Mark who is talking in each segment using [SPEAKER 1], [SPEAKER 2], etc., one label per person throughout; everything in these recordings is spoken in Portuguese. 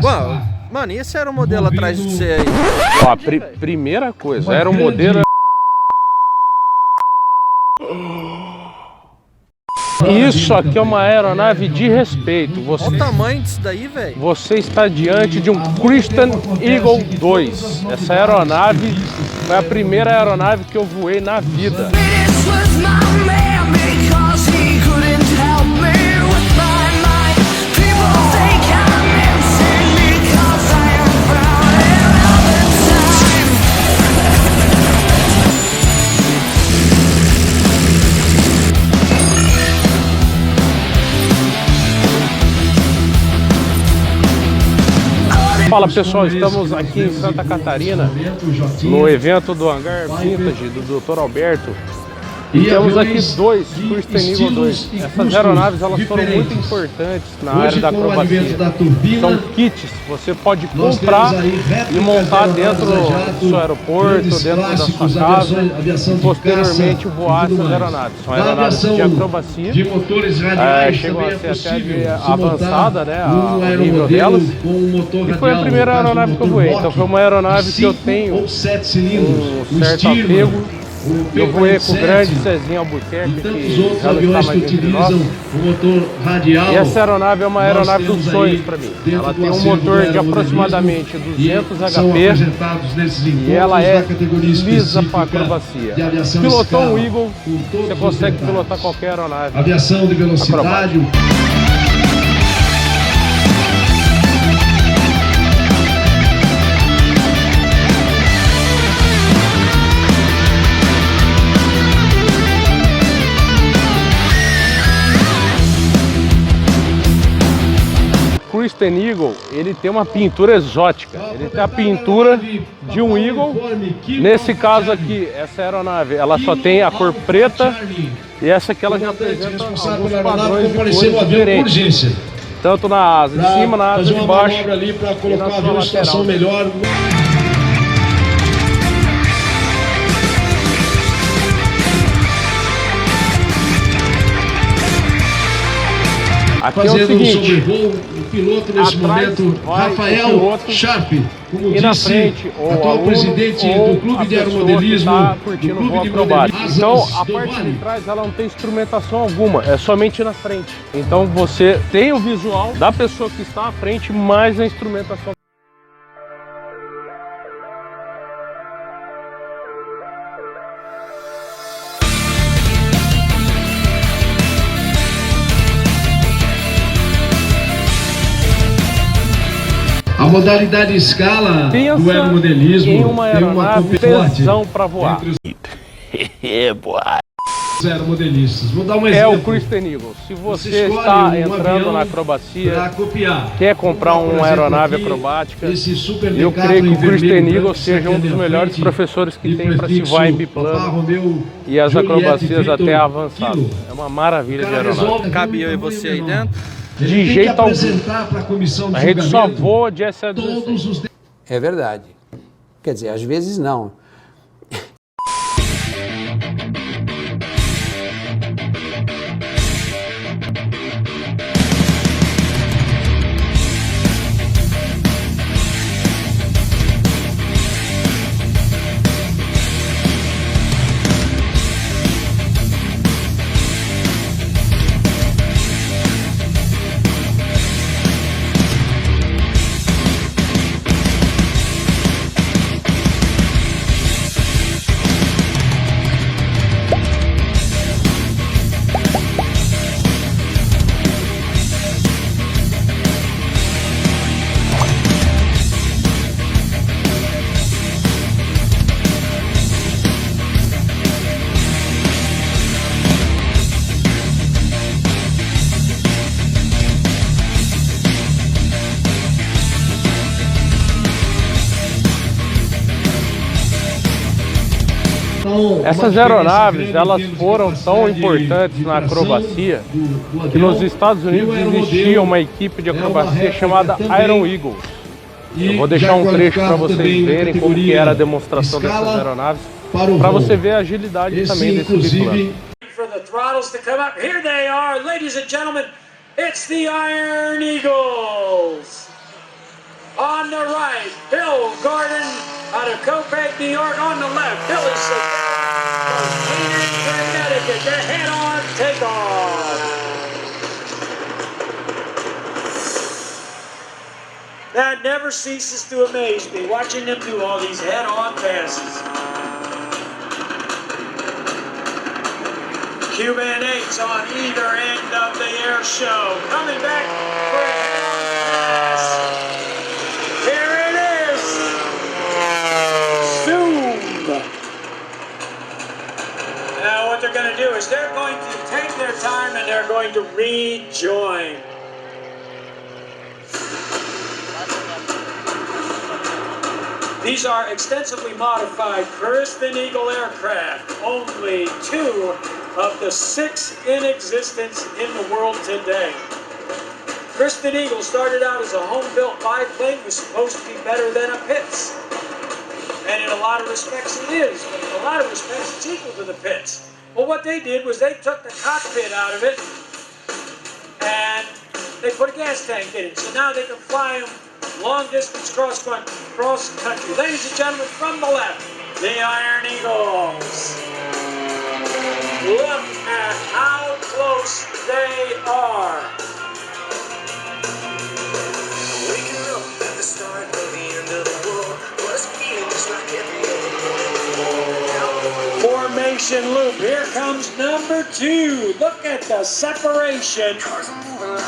[SPEAKER 1] Bom, mano, e esse era o modelo atrás de você aí?
[SPEAKER 2] Ó, primeira coisa, era um modelo... Isso aqui é uma aeronave de respeito.
[SPEAKER 1] Olha o tamanho disso daí, velho.
[SPEAKER 2] Você está diante de um Christen Eagle 2. Essa aeronave foi a primeira aeronave que eu voei na vida. Fala pessoal, estamos aqui em Santa Catarina, no evento do Hangar Vintage do Dr. Alberto. E temos aqui dois Christen Eagle 2. Essas aeronaves elas foram muito importantes na área da acrobacia. São kits, você pode comprar e montar dentro do seu aeroporto, dentro da sua casa e posteriormente voar essas aeronaves. São aeronaves de acrobacia, chegam a ser até avançada, né, o nível delas. E foi a primeira aeronave que eu voei, então foi uma aeronave que eu tenho um certo apego. Eu voei com o grande Cezinho Albuquerque, que já não está mais entre nós. E essa aeronave é uma aeronave dos sonhos para mim. Ela tem um motor de aproximadamente 200 HP e ela é lisa para acrobacia. Pilotou um Eagle, você consegue pilotar qualquer aeronave.
[SPEAKER 3] Aviação de velocidade.
[SPEAKER 2] Christen Eagle, ele tem uma pintura exótica, ele tem a pintura de um Eagle. Nesse caso aqui, essa aeronave, ela só tem a cor preta e essa aqui ela já apresenta alguns padrões de cores diferentes, tanto na asa de cima, na asa de baixo e na sua lateral. Aqui é o seguinte,
[SPEAKER 3] o piloto nesse momento, Rafael Sharp, como
[SPEAKER 2] e na
[SPEAKER 3] disse,
[SPEAKER 2] frente,
[SPEAKER 3] atual presidente do Clube de Aeromodelismo,
[SPEAKER 2] curtindo o voo acrobático. Então, a parte de trás ela não tem instrumentação alguma, é somente na frente. Então você tem o visual da pessoa que está à frente, mais a instrumentação.
[SPEAKER 3] A modalidade escala do aeromodelismo
[SPEAKER 2] tem uma aeronave tesão para voar.
[SPEAKER 3] Os aeromodelistas. Vou dar um exemplo.
[SPEAKER 2] É o Christen Eagle. Se você está entrando na acrobacia, quer comprar uma aeronave acrobática, eu creio que o Christen Eagle seja um dos melhores professores que tem para se voar em biplano e as acrobacias até avançadas. É uma maravilha de aeronave.
[SPEAKER 1] Cabe eu e você aí dentro?
[SPEAKER 2] De jeito algum. A gente só voa de SA-16.
[SPEAKER 4] É verdade. Quer dizer, às vezes não.
[SPEAKER 2] Essas aeronaves, elas foram tão importantes na acrobacia que nos Estados Unidos existia uma equipe de acrobacia chamada Iron Eagles. Eu vou deixar um trecho para vocês verem como que era a demonstração dessas aeronaves, para você ver a agilidade também desse biplano.
[SPEAKER 5] For the throttles to come up, here they are, ladies and gentlemen, it's the Iron Eagles. right, Bill Gordon out of Copiague, New York. On the left, Billy Segala from Cambridge, Connecticut. The head-on takeoff. That never ceases to amaze me, watching them do all these head-on passes. Cuban 8s on either end of the air show. Coming back for a head-on pass. Here it is. Zoom. Now what they're going to do is they're going to take their time and they're going to rejoin. These are extensively modified Christen Eagle aircraft, only 2 of the 6 in existence in the world today. Christen Eagle started out as a home-built biplane, was supposed to be better than a Pitts. And in a lot of respects it is, but in a lot of respects it's equal to the Pitts. Well, what they did was they took the cockpit out of it and they put a gas tank in it. So now they can fly them long distance cross country. Ladies and gentlemen, from the left, the Iron Eagles. Look at how close they are. Waking up at the start of the end of the world was feeling just like every other morning. Formation loop. Here comes number 2. Look at the separation,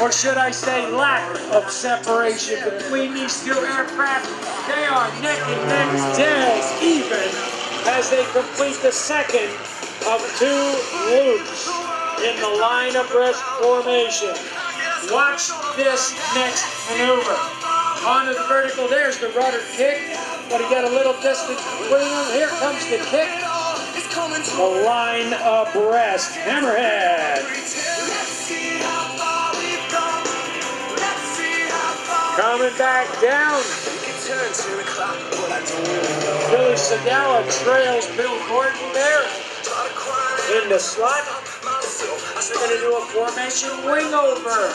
[SPEAKER 5] or should I say lack of separation between these 2 aircraft. They are neck and neck, dead even, as they complete the second of 2 loops in the line abreast formation. Watch this next maneuver. Onto the vertical, there's the rudder kick, but you got a little distance between them. Here comes the kick. The line abreast, hammerhead. Coming back down. Billy Segala trails Bill Gordon there in the slot. They're going to do a formation wing over.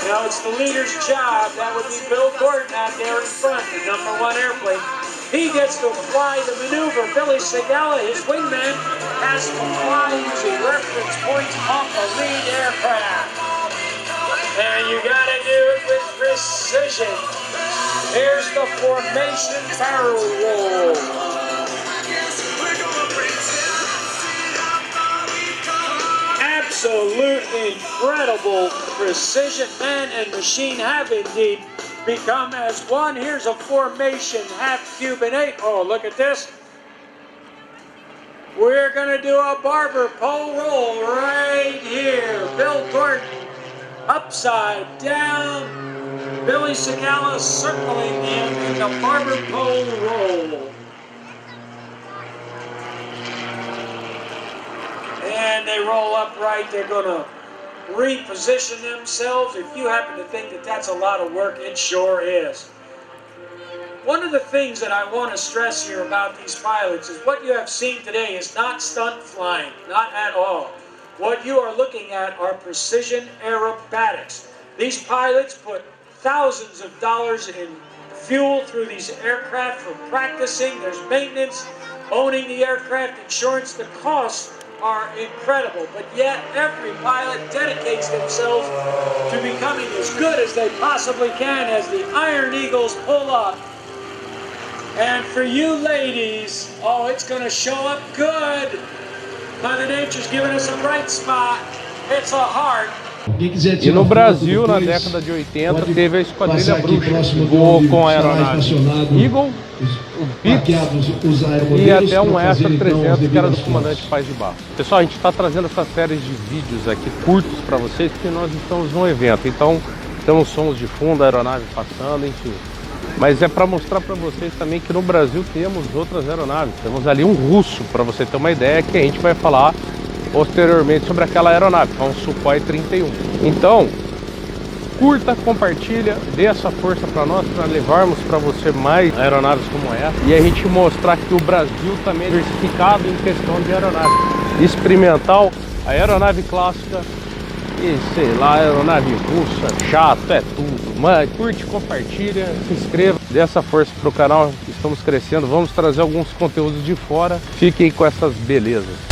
[SPEAKER 5] Now it's the leader's job. That would be Bill Gordon out there in front, the #1 airplane. He gets to fly the maneuver. Billy Segala, his wingman, has to fly using reference points off a lead aircraft. And you gotta do it with precision. Here's the formation barrel roll. Absolute incredible precision. Man and machine have indeed become as one. Here's a formation half Cuban 8. Oh, look at this. We're gonna do a barber pole roll right here. Bill Gordon upside down. Billy Segala circling him in the barber pole roll. And they roll upright. They're gonna reposition themselves. If you happen to think that that's a lot of work, it sure is. One of the things that I want to stress here about these pilots is what you have seen today is not stunt flying, not at all. What you are looking at are precision aerobatics. These pilots put thousands of dollars in fuel through these aircraft for practicing. There's maintenance, owning the aircraft, insurance. The costs are incredible, but yet every pilot dedicates themselves to becoming as good as they possibly can as the Iron Eagles pull up. And for you ladies, oh, it's going to show up good. Mother Nature's giving us a bright spot. It's a heart.
[SPEAKER 2] E no Brasil, na década de 80, teve a Esquadrilha Bruxa, que voou com a aeronave Eagle, o Pitts e até um Extra 300, que era do comandante Paz de Barro. Pessoal, a gente está trazendo essa série de vídeos aqui curtos para vocês, porque nós estamos num evento. Então, temos sons de fundo, a aeronave passando, enfim. Mas é para mostrar para vocês também que no Brasil temos outras aeronaves. Temos ali um russo, para você ter uma ideia, que a gente vai falar posteriormente sobre aquela aeronave, que é um Sukhoi 31. Então, curta, compartilha, dê essa força para nós, para levarmos para você mais aeronaves como essa. E a gente mostrar que o Brasil também é diversificado em questão de aeronave. Experimental, a aeronave clássica E sei lá, aeronave russa, chato, é tudo. Mas curte, compartilha, se inscreva, dê essa força pro canal, estamos crescendo, vamos trazer alguns conteúdos de fora. Fiquem com essas belezas.